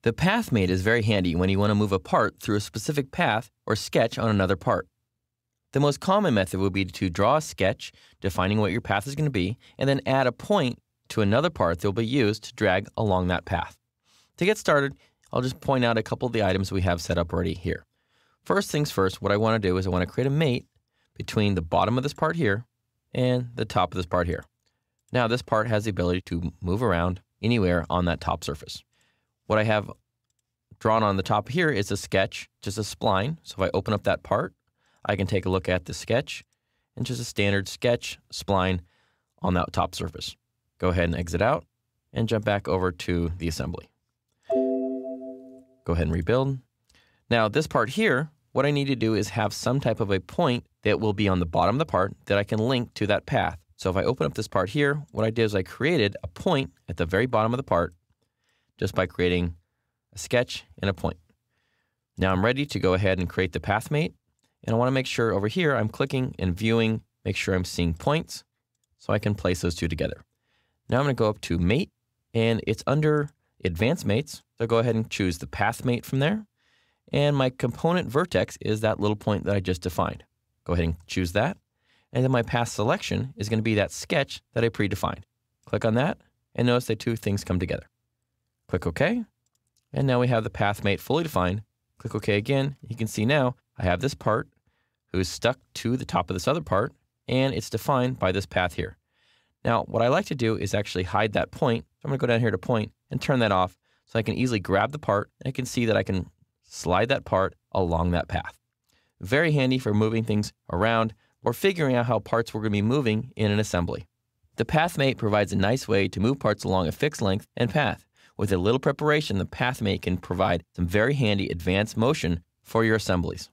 The path mate is very handy when you want to move a part through a specific path or sketch on another part. The most common method would be to draw a sketch defining what your path is going to be, and then add a point to another part that will be used to drag along that path. To get started, I'll just point out a couple of the items we have set up already here. First things first, what I want to do is I want to create a mate between the bottom of this part here and the top of this part here. Now this part has the ability to move around anywhere on that top surface. What I have drawn on the top here is a sketch, just a spline. So if I open up that part, I can take a look at the sketch and just a standard sketch spline on that top surface. Go ahead and exit out and jump back over to the assembly. Go ahead and rebuild. Now this part here, what I need to do is have some type of a point that will be on the bottom of the part that I can link to that path. So if I open up this part here, what I did is I created a point at the very bottom of the part just by creating a sketch and a point. Now I'm ready to go ahead and create the path mate. And I want to make sure over here I'm clicking and viewing, make sure I'm seeing points so I can place those two together. Now I'm going to go up to mate, and it's under advanced mates. So go ahead and choose the path mate from there. And my component vertex is that little point that I just defined. Go ahead and choose that. And then my path selection is going to be that sketch that I predefined. Click on that, and notice the two things come together. Click OK. And now we have the path mate fully defined. Click OK again. You can see now I have this part who's stuck to the top of this other part, and it's defined by this path here. Now, what I like to do is actually hide that point. So I'm going to go down here to point and turn that off so I can easily grab the part, and I can see that I can slide that part along that path. Very handy for moving things around or figuring out how parts we're going to be moving in an assembly. The path mate provides a nice way to move parts along a fixed length and path. With a little preparation, the path mate can provide some very handy advanced motion for your assemblies.